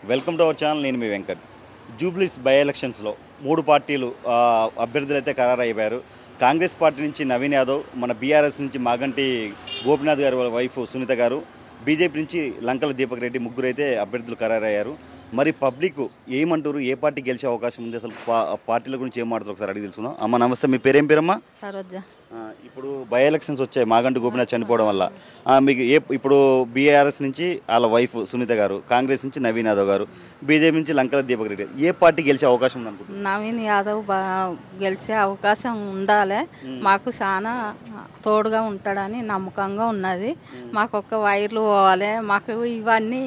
Welcome to our channel. నేను మీ వెంకట్. జూబ్లీస్ by ఎలక్షన్స్లో 3 పార్టీలు అభ్యర్థులు అయితే ఖరారయ్యారు. కాంగ్రెస్ పార్టీ నుంచి నవీన్ యాదవ్, మన బీఆర్ఎస్ నుంచి మాగంటి గోపినాథ్ గారి వైఫ్ సునీత గారు, బీజేపీ నుంచి లంకల దీపక్ రెడ్డి, ముగ్గురు అయితే అభ్యర్థులు ఖరారయ్యారు. మరి పబ్లిక్ ఏమంటారు, ఏ పార్టీ గెలిచే అవకాశం ఉంది, అసలు పార్టీల గురించి ఏం మాట్లాడుతారు ఒకసారి అడిగి తెలుసుకుందాం. అమ్మ నమస్తే, మీ పేరేం పేరమ్మా? సరోజ. ఇప్పుడు బై ఎలక్షన్స్ వచ్చాయి, మాగంటి గోపినాథ్ చనిపోవడం వల్ల మీకు ఇప్పుడు బీఆర్ఎస్ నుంచి వాళ్ళ వైఫ్ సునీత గారు, కాంగ్రెస్ నుంచి నవీన్ యాదవ్ గారు, బీజేపీ నుంచి లంకల దీపక్ రెడ్డి, ఏ పార్టీ గెలిచే అవకాశం ఉంది అనుకుంటున్నారు? నవీన్ యాదవ్ గెలిచే అవకాశం ఉండాలి. మాకు చాలా తోడుగా ఉంటాడని నమ్మకంగా ఉన్నది. మాకు ఒక వైర్లు పోవాలి, మాకు ఇవన్నీ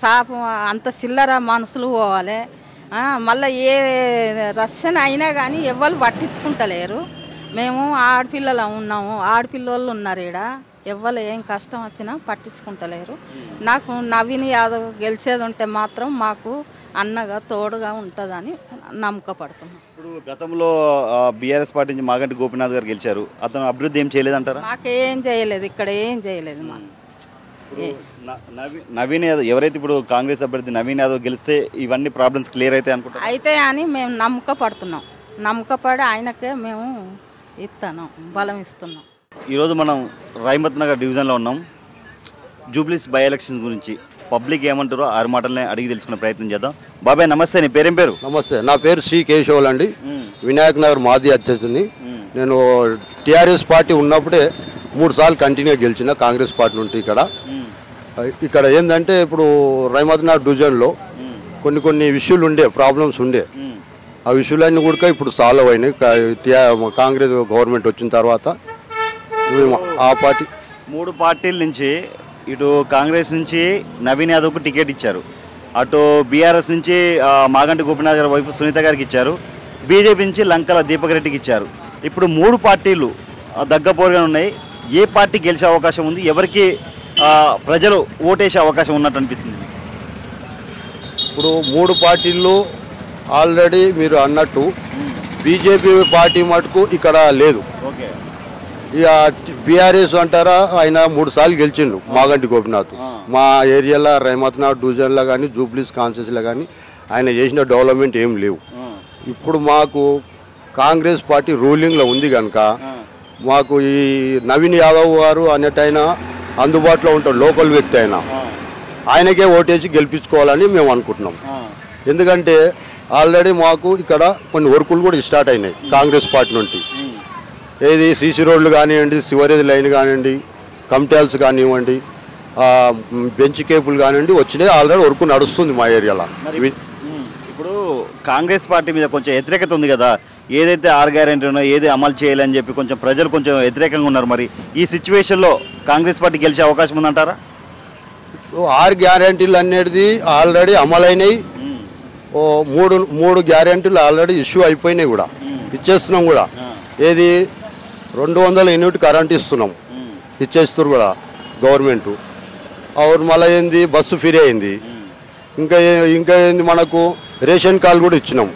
సాపు అంత చిల్లర మనుషులు పోవాలి. మళ్ళీ ఏ రష్యన్ అయినా కానీ ఎవరు పట్టించుకుంటలేరు. మేము ఆడపిల్లలు ఉన్నాము, ఆడపిల్లలు ఉన్నారు ఈడ, ఎవ్వరు ఏం కష్టం వచ్చినా పట్టించుకుంటలేరు. నాకు నవీన్ యాదవ్ గెలిచేది ఉంటే మాత్రం మాకు అన్నగా తోడుగా ఉంటుందని నమ్మకపడుతున్నాం. ఇప్పుడు గతంలో బీఆర్ఎస్ పార్టీ నుంచి మాగంటి గోపినాథ్ గారు గెలిచారు, అతను అభివృద్ధి ఏం చేయలేదంటారా? మాకేం చేయలేదు, ఇక్కడ ఏం చేయలేదు. మాకు నవీన్ యాదవ్ ఎవరైతే ఇప్పుడు కాంగ్రెస్ అభ్యర్థి నవీన్ యాదవ్ గెలిస్తే ఇవన్నీ ప్రాబ్లమ్స్ క్లియర్ అయితే అనుకుంటా అయితే అని మేము నమ్మకపడుతున్నాం. నమ్మకపడి ఆయనకే మేము ఇస్తాను, బలం ఇస్తున్నాం. ఈరోజు మనం రైమత్ నగర్ డివిజన్లో ఉన్నాం. జూబ్లీస్ బై ఎలక్షన్ గురించి పబ్లిక్ ఏమంటారో 6 మాటలనే అడిగి తెలుసుకునే ప్రయత్నం చేద్దాం. బాబాయ్ నమస్తే, నీ పేరేం పేరు? నమస్తే, నా పేరు శ్రీ కేశవులు అండి. వినాయక్ నగర్ మాజీ అధ్యక్షుడిని. నేను టీఆర్ఎస్ పార్టీ ఉన్నప్పుడే 3 సార్లు కంటిన్యూ గెలిచిన కాంగ్రెస్ పార్టీ నుండి. ఇక్కడ ఏంటంటే ఇప్పుడు రైమత్ నగర్ డివిజన్లో కొన్ని ఇష్యూలు ఉండే, ప్రాబ్లమ్స్ ఉండే. ఆ విషయాలన్నీ కూడా ఇప్పుడు సాల్వ్ అయినాయి. కాంగ్రెస్ గవర్నమెంట్ వచ్చిన తర్వాత ఆ పార్టీ 3 పార్టీల నుంచి ఇటు కాంగ్రెస్ నుంచి నవీన్ యాదవ్కు టికెట్ ఇచ్చారు, అటు బీఆర్ఎస్ నుంచి మాగంటి గోపినాథ్ గారి వైపు సునీత గారికి ఇచ్చారు, బీజేపీ నుంచి లంకల దీపక్ రెడ్డికి ఇచ్చారు. ఇప్పుడు 3 పార్టీలు దగ్గపోరుగా ఉన్నాయి. ఏ పార్టీ గెలిచే అవకాశం ఉంది, ఎవరికి ప్రజలు ఓటేసే అవకాశం ఉన్నట్టు అనిపిస్తుంది? ఇప్పుడు 3 పార్టీల్లో ఆల్రెడీ మీరు అన్నట్టు బీజేపీ పార్టీ మటుకు ఇక్కడ లేదు. ఓకే, ఇక బీఆర్ఎస్ అంటారా, ఆయన 3 సార్లు గెలిచిండు మాగంటి గోపినాథ్. మా ఏరియాలో రైమత్ నగర్ డివిజన్లో కానీ జూబ్లీస్ కాన్స్టిట్యూన్సీలో కానీ ఆయన చేసిన డెవలప్మెంట్ ఏం లేవు. ఇప్పుడు మాకు కాంగ్రెస్ పార్టీ రూలింగ్లో ఉంది కనుక మాకు ఈ నవీన్ యాదవ్ గారు అనేటైనా అందుబాటులో ఉంటాడు, లోకల్ వ్యక్తి అయినా, ఆయనకే ఓటేసి గెలిపించుకోవాలని మేము అనుకుంటున్నాం. ఎందుకంటే ఆల్రెడీ మాకు ఇక్కడ కొన్ని వర్కులు కూడా స్టార్ట్ అయినాయి కాంగ్రెస్ పార్టీ నుండి. ఏది సీసీ రోడ్లు కానివ్వండి, సివరేజ్ లైన్ కానివ్వండి, కమ్టాల్స్ కానివ్వండి, బెంచ్ కేబుల్ కానివ్వండి, వచ్చినాయి. ఆల్రెడీ వర్క్ నడుస్తుంది మా ఏరియాలో. ఇప్పుడు కాంగ్రెస్ పార్టీ మీద కొంచెం వ్యతిరేకత ఉంది కదా, ఏదైతే 6 గ్యారెంటీ ఉన్నో ఏది అమలు చేయాలని చెప్పి కొంచెం ప్రజలు కొంచెం వ్యతిరేకంగా ఉన్నారు. మరి ఈ సిచ్యువేషన్లో కాంగ్రెస్ పార్టీ గెలిచే అవకాశం ఉందంటారా? 6 గ్యారెంటీలు అనేది ఆల్రెడీ అమలైనవి. 3 గ్యారెంటీలు ఆల్రెడీ ఇష్యూ అయిపోయినాయి కూడా, ఇచ్చేస్తున్నాం కూడా. ఏది 200 యూనిట్ కరెంట్ ఇస్తున్నాం, ఇచ్చేస్తారు కూడా గవర్నమెంట్. అవును, మళ్ళీ ఏంది బస్సు ఫ్రీ అయింది. ఇంకా ఏంది మనకు రేషన్ కార్డు కూడా ఇచ్చినాం.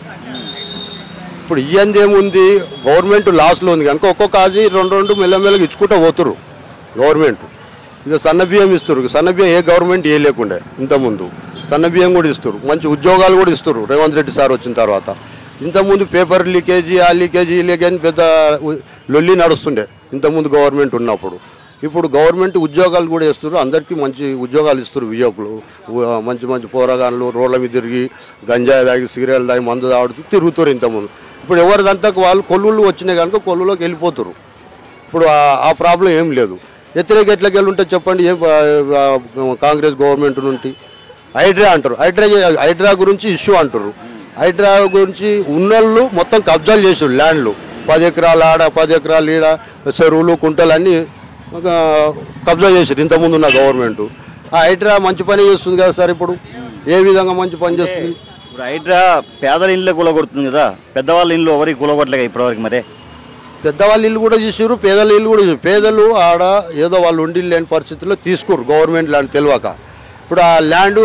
ఇప్పుడు ఇయ్యంది ఏముంది, గవర్నమెంట్ లాస్లో ఉంది కనుక ఒక్కొక్క అది 2 మెల్లమెల్లగా ఇచ్చుకుంటూ పోతురు గవర్నమెంట్. ఇక సన్న బియ్యం ఇస్తారు. సన్న బియ్యం ఏ గవర్నమెంట్ ఏ లేకుండే, ఇంతకుముందు సన్న బియ్యం కూడా ఇస్తారు, మంచి ఉద్యోగాలు కూడా ఇస్తారు రేవంత్ రెడ్డి సార్ వచ్చిన తర్వాత. ఇంతకుముందు పేపర్ లీకేజీ, ఆ లీకేజీ ఈ లీకేజీ పెద్ద లొల్లి నడుస్తుండే ఇంతకుముందు గవర్నమెంట్ ఉన్నప్పుడు. ఇప్పుడు గవర్నమెంట్ ఉద్యోగాలు కూడా ఇస్తారు, అందరికీ మంచి ఉద్యోగాలు ఇస్తారు. యువకులు మంచి పోరగాన్లు రోడ్ల మీద తిరిగి గంజాయి తాగి, సిగరెట్లు తాగి, మందు తాగుతూ తిరుగుతారు ఇంతకుముందు. ఇప్పుడు ఎవరిదంతా వాళ్ళు కొల్లుళ్ళు వచ్చినాయి కనుక కొల్లులోకి వెళ్ళిపోతారు. ఇప్పుడు ఆ ప్రాబ్లం ఏం లేదు. వ్యతిరేక ఎట్లకి వెళ్ళి ఉంటే చెప్పండి. ఏం కాంగ్రెస్ గవర్నమెంట్ నుండి హైడ్రా అంటారు, హైడ్రా గురించి ఇష్యూ అంటారు. హైడ్రా గురించి ఉన్నోళ్ళు మొత్తం కబ్జాలు చేసారు, ల్యాండ్లు 10 ఎకరాలు ఆడ, 10 ఎకరాలు ఈడ, చెరువులు కుంటలు అన్నీ కబ్జా చేశారు ఇంతకుముందు ఉన్న గవర్నమెంట్. ఆ హైడ్రా మంచి పని చేస్తుంది కదా సార్, ఇప్పుడు ఏ విధంగా మంచి పని చేస్తుంది? ఇప్పుడు హైడ్రా పేదల ఇళ్ళు కూలగొడుతుంది కదా, పెద్దవాళ్ళ ఇల్లు ఎవరికి కూలగొట్టలేక ఇప్పటివరకు. మరే పెద్దవాళ్ళ ఇల్లు కూడా చేసారు, పేదల ఇల్లు కూడా చేసారు. పేదలు ఆడ ఏదో వాళ్ళు ఉండి లేని పరిస్థితుల్లో తీసుకోరు గవర్నమెంట్ ల్యాండ్ తెలియక. ఇప్పుడు ఆ ల్యాండ్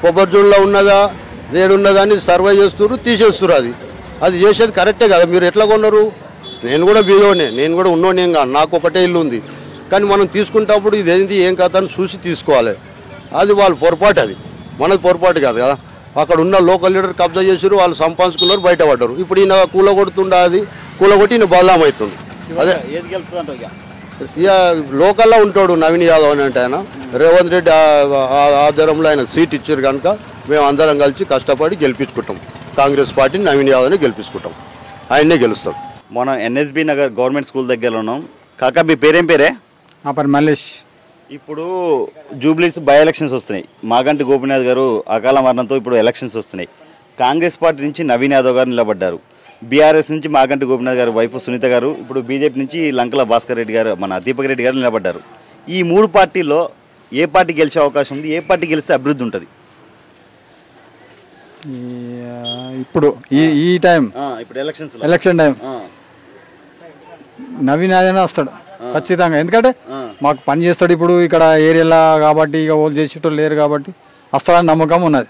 కొబ్బరిజోన్లో ఉన్నదా వేడున్నదా అని సర్వే చేస్తారు, తీసేస్తారు. అది చేసేది కరెక్టే కదా. మీరు ఎట్లా కొన్నారు? నేను కూడా బీదోనే, నేను కూడా ఉన్నోనేం కాదు, నాకు ఒకటే ఇల్లు ఉంది. కానీ మనం తీసుకుంటప్పుడు ఇదేంటి ఏం కథ అని చూసి తీసుకోవాలి. అది వాళ్ళ పొరపాటు. అది మనది పొరపాటు కాదు కదా. అక్కడ ఉన్న లోకల్ లీడర్ కబ్జా చేసారు, వాళ్ళు సంపాదించుకున్నారు, బయటపడ్డారు. ఇప్పుడు ఈయన కూలగొడుతుండ, అది కూలగొట్టి ఈయన బదలాం అవుతుంది. అదే ఏది గెలుస్తుందంట ఇక ఇక లోకల్లో ఉంటాడు నవీన్ యాదవ్ అని అంటే ఆయన. రేవంత్ రెడ్డి ఆధ్వర్యంలో ఆయన సీట్ ఇచ్చారు కనుక మేము అందరం కలిసి కష్టపడి గెలిపించుకుంటాం. కాంగ్రెస్ పార్టీని నవీన్ యాదవ్ని గెలిపించుకుంటాం, ఆయన్నే గెలుస్తాం. మనం ఎన్ఎస్బి నగర్ గవర్నమెంట్ స్కూల్ దగ్గర ఉన్నాం. కాకా మీ పేరేం పేరే? నా పేరు మల్లేష్. ఇప్పుడు జూబ్లీస్ బై ఎలక్షన్స్ వస్తున్నాయి. మాగంటి గోపీనాథ్ గారు అకాల మరణంతో ఇప్పుడు ఎలక్షన్స్ వస్తున్నాయి. కాంగ్రెస్ పార్టీ నుంచి నవీన్ యాదవ్ గారు నిలబడ్డారు. బీఆర్ఎస్ నుంచి మాగంటి గోపీనాథ్ గారు వైఫ్ సునీత గారు, ఇప్పుడు బీజేపీ నుంచి లంకల భాస్కర్ రెడ్డి గారు, మన దీపక్ రెడ్డి గారు నిలబడ్డారు. ఈ మూడు పార్టీల్లో ఏ పార్టీ గెలిచే అవకాశం ఉంది? ఏ పార్టీ గెలిస్తే అభివృద్ధి ఉంటుంది? ఇప్పుడు ఈ టైం ఇప్పుడు ఎలక్షన్ టైం నవీన్ యాదవ్ వస్తాడు ఖచ్చితంగా. ఎందుకంటే మాకు పని చేస్తాడు. ఇప్పుడు ఇక్కడ ఏరియాలో కాబట్టి ఇక వాళ్ళు చేసేటోళ్ళు లేరు కాబట్టి వస్తాడని నమ్మకం ఉన్నది.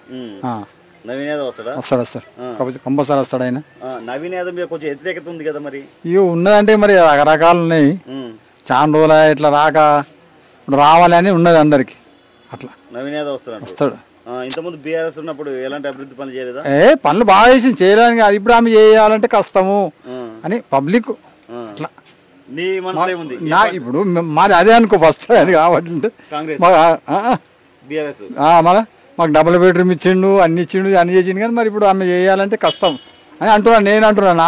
నవీన్ యాదవ్ వస్తాడు కాకపోతే కంపల్సరీ వస్తాడు ఆయన. నవీన్ యాదవ్ మీద కొంచెం వ్యతిరేకత ఉంది కదా మరి? ఇవి ఉన్నదంటే మరి రకరకాలు ఉన్నాయి. చాలా రోజులు ఇట్లా రాక రావాలి అని ఉన్నది అందరికి. అట్లా నవీన్ యాదవ్ వస్తాడు. ఇంతకుముందు బీఆర్ఎస్ ఉన్నప్పుడు ఎలాంటి అభివృద్ధి పనులు చేయలేదా? పనులు బాగా చేసి చేయడానికి అది ఇప్పుడు ఆమె చేయాలంటే కష్టము అని పబ్లిక్ అట్లా. నీ మనసులో ఏముంది? ఇప్పుడు మాది అదే అనుకో ఫస్ట్ అది కాబట్టి బీఆర్ఎస్ మళ్ళీ మాకు డబుల్ బెడ్రూమ్ ఇచ్చిండు, అన్ని ఇచ్చిండు, అన్ని చేసిండు. కానీ మరి ఇప్పుడు ఆమె చేయాలంటే కష్టం అని అంటున్నాను. నేను అంటున్నాను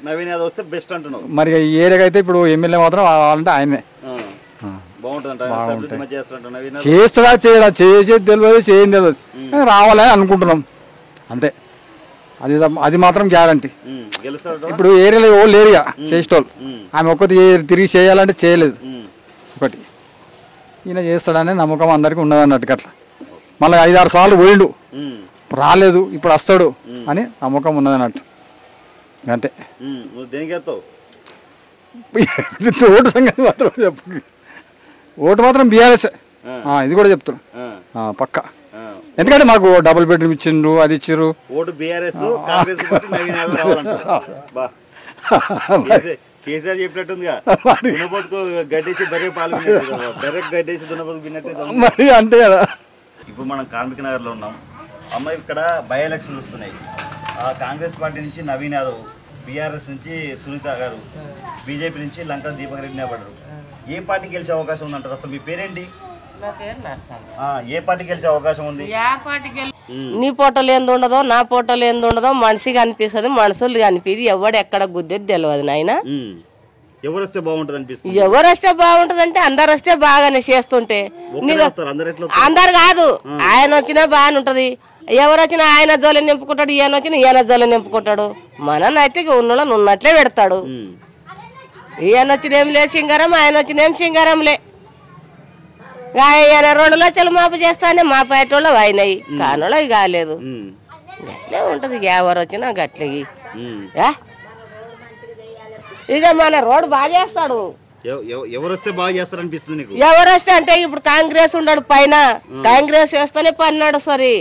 నవీన్ యాదవ్ వస్తే బెస్ట్ అంటున్నావు. మరి ఈ ఏరియాకి అయితే ఇప్పుడు ఎమ్మెల్యే మాత్రం కావాలంటే ఆయనే చేస్తాడా చేయడా, చేసేది తెలియదు, చేయని తెలియదు, రావాలని అనుకుంటున్నాం అంతే. అది మాత్రం గ్యారంటీ. ఇప్పుడు ఏరియాలో ఎవరు లేరుగా చేసేటోళ్ళు. ఆమె ఒక్కటి తిరిగి చేయాలంటే చేయలేదు. ఒకటి ఈయన చేస్తాడనే నమ్మకం అందరికీ ఉన్నది అన్నట్టు. అట్లా మళ్ళీ 5-6 సార్లు పోయిండు, రాలేదు, ఇప్పుడు వస్తాడు అని నమ్మకం ఉన్నది అన్నట్టు అంతే. ఓటు సంగతి మాత్రం చెప్పు. ఓటు మాత్రం బీఆర్ఎస్, ఇది కూడా చెప్తున్నా పక్క. ఎందుకంటే మాకు డబుల్ బెడ్రూమ్ ఇచ్చిండ్రు, అది ఇచ్చిర్రు. ఓటు బీఆర్ఎస్, కేసీఆర్ చెప్పినట్టుందిగా, గడ్డేసి బర్రె పాలు గడ్డేసి మరి అంతే కదా. ఇప్పుడు మనం కార్మిక నగర్లో ఉన్నాం. అమ్మ, ఇక్కడ బై ఎలక్షన్స్ వస్తున్నాయి. కాంగ్రెస్ పార్టీ నుంచి నవీన్ యాదవ్, బీఆర్ఎస్ నుంచి సునీత గారు, బీజేపీ నుంచి లంక దీపక్ రెడ్డి నిలబడ్డారు. ఏ పార్టీ గెలిచే అవకాశం ఉందంటారు? అసలు మీ పేరేంటి? ఏ పార్టీ గెలిచే అవకాశం ఉంది? నీ ఫోటోలు ఏంది ఉండదో, నా ఫోటోలు ఏంది ఉండదో, మనిషిగా అనిపిస్తుంది, మనుషులు కనిపిది. ఎవడు ఎక్కడ గుద్దేది తెలియదు నాయన. ఎవరు వస్తే బాగుంటది అనిపిస్తుంది? ఎవరు వస్తే బాగుంటది అంటే అందరు వస్తే బాగానే చేస్తుంటే. అందరు కాదు, ఆయన వచ్చినా బాగానే ఉంటది. ఎవరు వచ్చినా ఆయన జోలి నింపుకుంటాడు, ఈయన వచ్చినా ఈయన జోలి నింపుకుంటాడు. మననైతే ఉన్నలో ఉన్నట్లే పెడతాడు. ఈయన వచ్చిన ఏం లేదు సింగారం, ఆయన వచ్చిన ఏం సింగారంలే. ఆయన 2 లక్షలు మాపు చేస్తానే మా పేటోళ్ళు అయినాయి, కానోళ్ళు కాలేదు. గట్లే ఉంటది, ఎవరు వచ్చినా గట్లే. ఇక మన రోడ్డు బాగా చేస్తాడు. ఎవరు వస్తే బాగా చేస్తారు అనిపిస్తుంది? ఎవరు వస్తే అంటే ఇప్పుడు కాంగ్రెస్ ఉన్నాడు పైన, కాంగ్రెస్ వేస్తేనే పని నడుస్తుంది.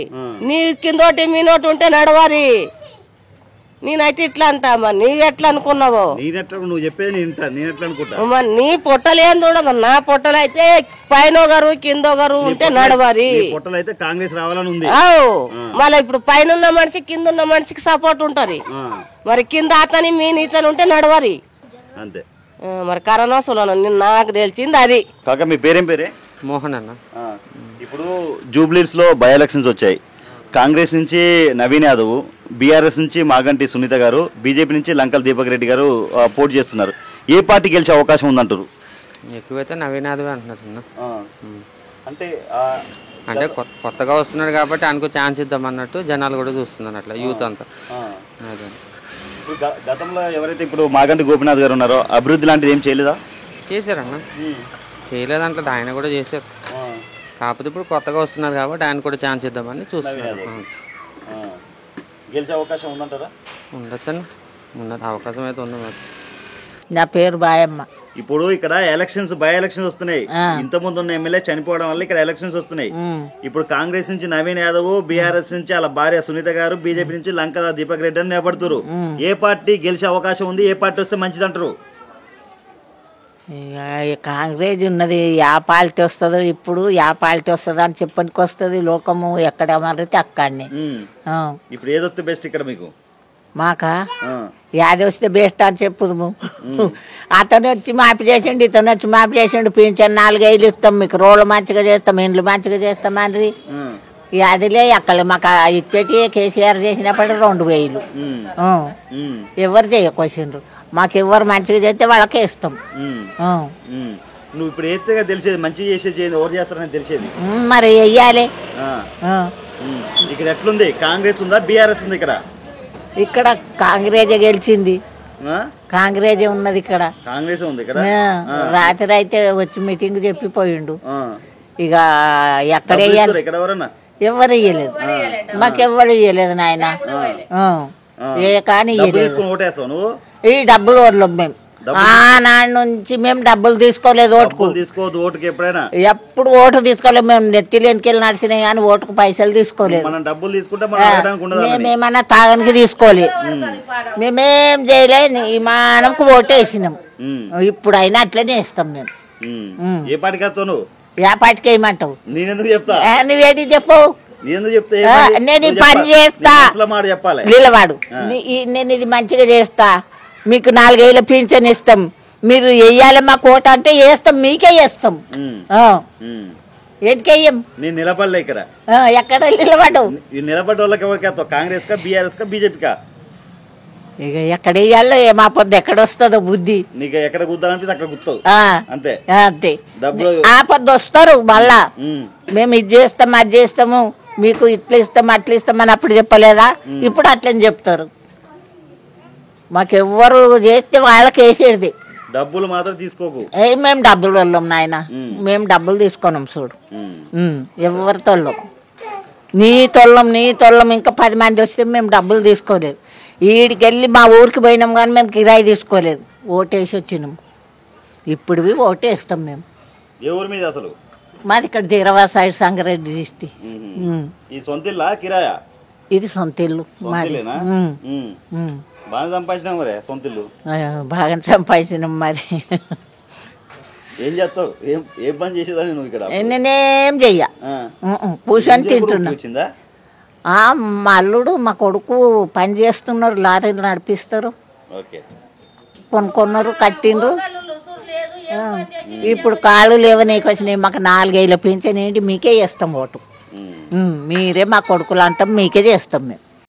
నీ కిందోటి మీ నోటి ఉంటే నడవాలి. నేనైతే ఇట్లా అంటా. మరి నీ ఎట్లా అనుకున్నావో? నువ్వు చెప్పేది నేను ఎట్లా అనుకుంటా? మరి నీ పొట్టలు ఏంది ఉండదు. నా పొట్టలు అయితే పైన ఒకరు కింద ఒకరు ఉంటే నడవాలి. పొట్టలు అయితే కాంగ్రెస్ రావాలని ఉంది. మళ్ళీ ఇప్పుడు పైన ఉన్న మనిషి కింద ఉన్న మనిషికి సపోర్ట్ ఉంటది. మరి కింద అతని మీ నీతని ఉంటే నడవాలి అంతే. మరి కరోనా సులను నాకు తెలిసింది అది. కాక మీ పేరేం పేరే? మోహన్ అన్న. ఇప్పుడు జూబ్లీస్ లో బై ఎలక్షన్స్ వచ్చాయి. కాంగ్రెస్ నుంచి నవీన్ యాదవ్, బీఆర్ఎస్ నుంచి మాగంటి సునీత గారు, బీజేపీ నుంచి లంకల దీపక్ రెడ్డి గారు పోటీ చేస్తున్నారు. ఏ పార్టీ గెలిచే అవకాశం ఉందంటారు? ఎక్కువైతే నవీన్ యాదవ్ అంటున్నారు. అంటే కొత్తగా వస్తున్నాడు కాబట్టి ఆయనకు ఛాన్స్ ఇద్దాం అన్నట్టు జనాలు కూడా చూస్తున్నారు అట్లా, యూత్ అంతా. అదే గతంలో ఎవరైతే ఇప్పుడు మాగంటి గోపీనాథ్ గారు ఉన్నారో అభివృద్ధి లాంటిది ఏం చేయలేదా? చేశారన్న, చేయలేదంటే ఆయన కూడా చేశారు. కాకపోతే ఇప్పుడు కొత్తగా వస్తున్నారు కాబట్టి ఆయన కూడా ఛాన్స్ ఇద్దామని చూస్తున్నారు. గెలిచే అవకాశం ఉందంటారా? ఉండొచ్చు అన్న, ఉన్నది అవకాశం అయితే ఉంది. నా పేరు బాయమ్మ. ఇప్పుడు ఇక్కడ ఎలక్షన్స్ బై ఎలక్షన్స్ వస్తున్నాయి. ఇంతకుముందు ఉన్న ఎమ్మెల్యే చనిపోవడం వల్ల ఇక్కడ ఎలక్షన్స్ వస్తున్నాయి. ఇప్పుడు కాంగ్రెస్ నుంచి నవీన్ యాదవ్, బీఆర్ఎస్ నుంచి అలా భార్య సునీత గారు, బీజేపీ నుంచి లంక దీపక్ రెడ్డి అని నిలబడుతున్నారు. ఏ పార్టీ గెలిచే అవకాశం ఉంది? ఏ పార్టీ వస్తే మంచిది అంటారు? ఇక ఈ కాంగ్రెస్ ఉన్నది యా పార్టీ వస్తుందో ఇప్పుడు యా పార్టీ వస్తుందో అని చెప్పనికి వస్తుంది లోకము ఎక్కడ మరితే అక్కడనే ఆ. ఇప్పుడు ఏదొస్తే బెస్ట్ ఇక్కడ మీకు? మాకా ఆ. యాది వస్తే బెస్ట్ అని చెప్పుదుము. అతను వచ్చి మాపి చేసిండు, ఇతను వచ్చి మాపి చేసిండు, పింఛన్ 4 వేలు ఇస్తాం, మీకు రోడ్లు మంచిగా చేస్తాం, ఇండ్లు మంచిగా చేస్తాం అని అదిలే అక్కడ మాకు ఇచ్చేటి కేసీఆర్ చేసినప్పుడు 2000 ఎవరు చేయకొచ్చిండ్రు. మాకు ఎవరు మంచిగా చేస్తే వాళ్ళకే ఇస్తాం. నువ్వు ఇప్పుడు వేస్తే తెలిసేది, మంచిగా చేసేది ఎవరు చేస్తారని తెలిసేది. మరి వెయ్యాలి. ఇక్కడ ఎట్లుంది? కాంగ్రెస్ ఉందా బీఆర్ఎస్ ఉంది ఇక్కడ? ఇక్కడ కాంగ్రెస్ గెలిచింది, కాంగ్రెస్ ఉన్నది ఇక్కడ. కాంగ్రెస్ ఉంది ఇక్కడ. రాత్రి అయితే వచ్చి మీటింగ్ చెప్పిపోయిండు. ఇక ఎక్కడ వేయాలి? ఇక్కడ ఎవరన్నా ఎవరు ఇయ్యలేదు, మాకెవ్వరు ఇయ్యలేదు నాయన. ఏ కానీ ఓటేస్తావు నువ్వు? ఈ డబ్బులు వదలం మేము. ఆనాడు నుంచి మేము డబ్బులు తీసుకోలేదు ఓటుకు. తీసుకోవద్దు ఓటుకి ఎప్పుడైనా. ఎప్పుడు ఓటు తీసుకోలేదు మేము. నెత్తిలేనికెళ్ళి నడిచినాయి కానీ ఓటుకు పైసలు తీసుకోలేదు. మనం డబ్బులు తీసుకుంటే మేమేమన్నా తాగనికి తీసుకోలేదు, మేమేం చేయలేదు. ఈ మానంకు ఓటు వేసినాం. ఇప్పుడైనా అట్లనే ఇస్తాం మేము. ఏ పార్టీకి వస్తావు నువ్వు? ఏ పార్టీకి వేయమంటావు? నేనెందుకు చెప్తా? నువ్వేటి చెప్పవు? నేను ఈ పని చేస్తా నిలవాడు. నేను ఇది మంచిగా చేస్తా, మీకు 4 వేల పింఛన్ ఇస్తాం, మీరు వెయ్యాలి మా కోట అంటే వేస్తాం, మీకే వేస్తాం. ఏంటికెయ్యం? నేను నిలబడలే ఇక్కడ. ఎక్కడ నిలబడు? నిలబడ్డ వాళ్ళకి ఎవరికి వేస్తావు? కాంగ్రెస్ కా బీఆర్ఎస్ కా బీజేపీ కా? ఇక ఎక్కడ వేయాలో మా పొద్దు ఎక్కడ వస్తుందో బుద్ధి. నీకు ఎక్కడ గుద్దాలంటే అక్కడ గుర్తావు అంతే. అంతే డబ్బులు ఆ పొద్దు వస్తారు మళ్ళా. మేము ఇది చేస్తాం అది చేస్తాము, మీకు ఇట్లా ఇస్తాం అట్లా ఇస్తామని అప్పుడు చెప్పలేదా? ఇప్పుడు అట్లని చెప్తారు. మాకెవ్వరు చేస్తే వాళ్ళకి వేసేది. డబ్బులు మాత్రం తీసుకోకు. మేము డబ్బులు వెళ్ళాం నాయన, మేము డబ్బులు తీసుకున్నాం చూడు. ఎవరి తొల్లం నీ తొల్లం ఇంకా 10 మంది వస్తే మేము డబ్బులు తీసుకోలేదు. ఈడికి వెళ్ళి మా ఊరికి పోయినాం కానీ మేము కిరాయి తీసుకోలేదు, ఓటేసి వచ్చినాం. ఇప్పుడు ఓటేస్తాం మేము. ఎవరి మీద అసలు? మాది ఇక్కడ జీరవా సైడ్ సంగారెడ్డి డిస్ట్రిక్ట్. ఈ సొంత ఇల్లా కిరాయా? ఇది సొంత ఇల్లు మాది. బాగా సంపాదించినాం మరి సొంత ఇల్లు. బాగా సంపాదించినాం మరి. ఏం చేస్తావు? ఏం పని చేసేదాన్ని నువ్వు ఇక్కడ? నేనేం చెయ్య, కూర్చొని తింటున్నా. మా అల్లుడు మా కొడుకు పని చేస్తున్నారు, లారీలు నడిపిస్తారు, కొనుక్కున్నారు, కట్టిండ్రు. ఇప్పుడు కాళ్ళు లేవనీకి వచ్చినాయి. మాకు 4 వేల పింఛన్ ఏంటి, మీకే చేస్తాం ఓటు. మీరే మా కొడుకులు అంటాం, మీకే చేస్తాం మేము.